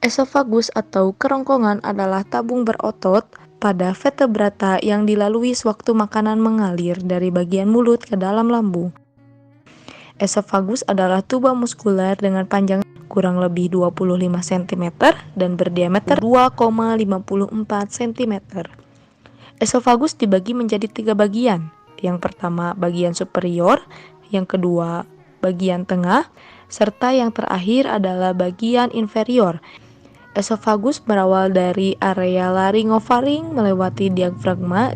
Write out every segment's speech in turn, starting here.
Esofagus atau kerongkongan adalah tabung berotot pada vertebrata yang dilalui sewaktu makanan mengalir dari bagian mulut ke dalam lambung. Esofagus adalah tuba muskuler dengan panjang kurang lebih 25 cm dan berdiameter 2,54 cm. Esofagus dibagi menjadi 3 bagian. Yang pertama bagian superior, yang kedua bagian tengah, serta yang terakhir adalah bagian inferior. Esofagus berawal dari area laryngofaring melewati diafragma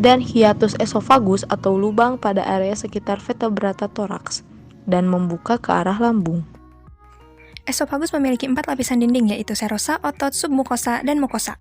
dan hiatus esofagus atau lubang pada area sekitar vertebrata toraks dan membuka ke arah lambung. Esofagus memiliki 4 lapisan dinding, yaitu serosa, otot, submukosa, dan mukosa.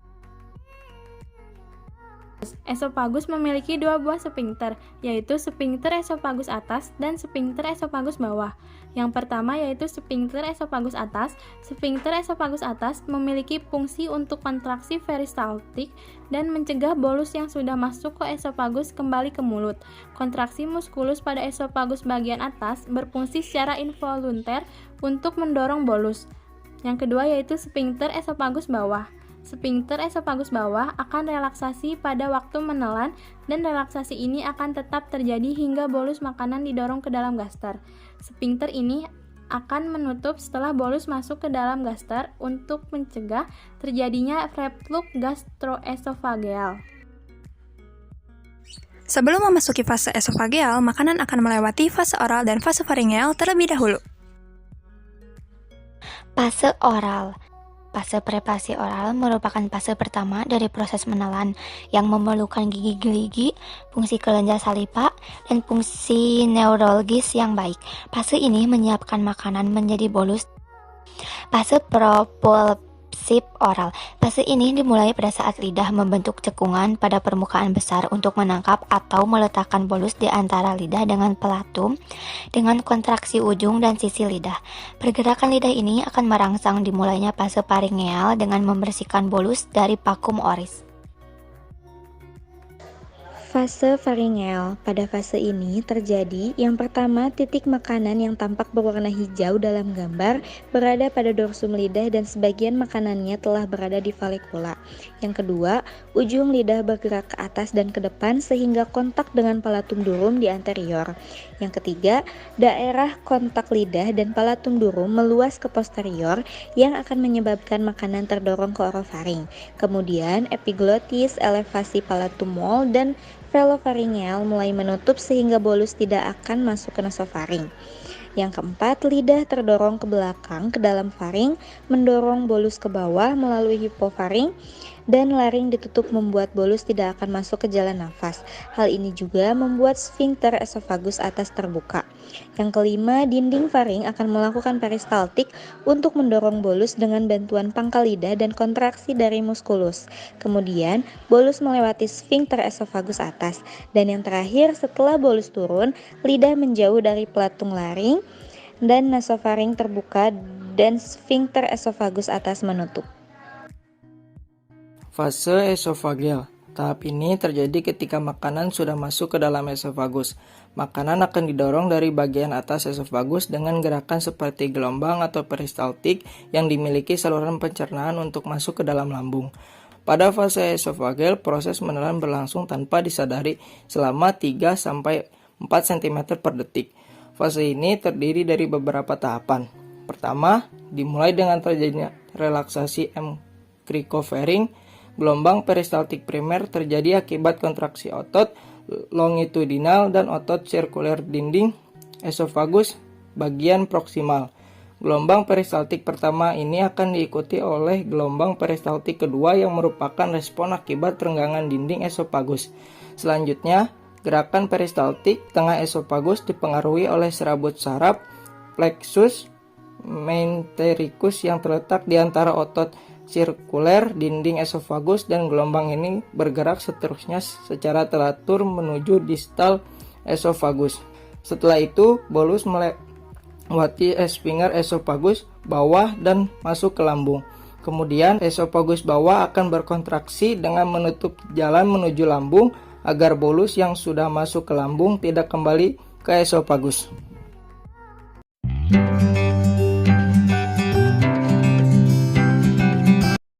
Esofagus memiliki 2 buah sphinkter, yaitu sphinkter esofagus atas dan sphinkter esofagus bawah. Yang pertama yaitu sphinkter esofagus atas. Sphinkter esofagus atas memiliki fungsi untuk kontraksi peristaltik dan mencegah bolus yang sudah masuk ke esofagus kembali ke mulut. Kontraksi muskulus pada esofagus bagian atas berfungsi secara involunter untuk mendorong bolus. Yang kedua yaitu sphinkter esofagus bawah. Sphinkter esofagus bawah akan relaksasi pada waktu menelan dan relaksasi ini akan tetap terjadi hingga bolus makanan didorong ke dalam gaster. Sphinkter ini akan menutup setelah bolus masuk ke dalam gaster untuk mencegah terjadinya reflux gastroesofageal. Sebelum memasuki fase esofageal, makanan akan melewati fase oral dan fase faringeal terlebih dahulu. Fase oral. Fase prepasi oral merupakan fase pertama dari proses menelan yang memerlukan gigi-gigi, fungsi kelenjar saliva, dan fungsi neurologis yang baik. Fase ini menyiapkan makanan menjadi bolus. Fase propulsif oral. Fase ini dimulai pada saat lidah membentuk cekungan pada permukaan besar untuk menangkap atau meletakkan bolus di antara lidah dengan pelatum dengan kontraksi ujung dan sisi lidah. Pergerakan lidah ini akan merangsang dimulainya fase faringeal dengan membersihkan bolus dari vakum oris. Fase faringeal. Pada fase ini terjadi yang pertama titik makanan yang tampak berwarna hijau dalam gambar berada pada dorsum lidah dan sebagian makanannya telah berada di valikula. Yang kedua, ujung lidah bergerak ke atas dan ke depan sehingga kontak dengan palatum durum di anterior. Yang ketiga, daerah kontak lidah dan palatum durum meluas ke posterior yang akan menyebabkan makanan terdorong ke orofaring. Kemudian epiglotis, elevasi palatum mol dan velofaringeal mulai menutup sehingga bolus tidak akan masuk ke nasofaring. Yang keempat, lidah terdorong ke belakang ke dalam faring, mendorong bolus ke bawah melalui hipofaring, dan laring ditutup membuat bolus tidak akan masuk ke jalan nafas. Hal ini juga membuat sfinkter esofagus atas terbuka. Yang kelima, dinding faring akan melakukan peristaltik untuk mendorong bolus dengan bantuan pangkal lidah dan kontraksi dari muskulus. Kemudian, bolus melewati sfinkter esofagus atas. Dan yang terakhir, setelah bolus turun, lidah menjauh dari pelatung laring dan nasofaring terbuka dan sfinkter esofagus atas menutup. Fase esofageal. Tahap ini terjadi ketika makanan sudah masuk ke dalam esofagus. Makanan akan didorong dari bagian atas esofagus dengan gerakan seperti gelombang atau peristaltik yang dimiliki saluran pencernaan untuk masuk ke dalam lambung. Pada fase esofageal, proses menelan berlangsung tanpa disadari selama 3-4 cm per detik. Fase ini terdiri dari beberapa tahapan. Pertama, dimulai dengan terjadinya relaksasi cricofering. Gelombang peristaltik primer terjadi akibat kontraksi otot longitudinal dan otot sirkuler dinding esofagus bagian proksimal. Gelombang peristaltik pertama ini akan diikuti oleh gelombang peristaltik kedua yang merupakan respon akibat renggangan dinding esofagus. Selanjutnya, gerakan peristaltik tengah esofagus dipengaruhi oleh serabut saraf plexus mesentericus yang terletak di antara otot sirkuler dinding esofagus, dan gelombang ini bergerak seterusnya secara teratur menuju distal esofagus. Setelah itu, bolus melewati sphinkter esofagus bawah dan masuk ke lambung. Kemudian, esofagus bawah akan berkontraksi dengan menutup jalan menuju lambung agar bolus yang sudah masuk ke lambung tidak kembali ke esofagus.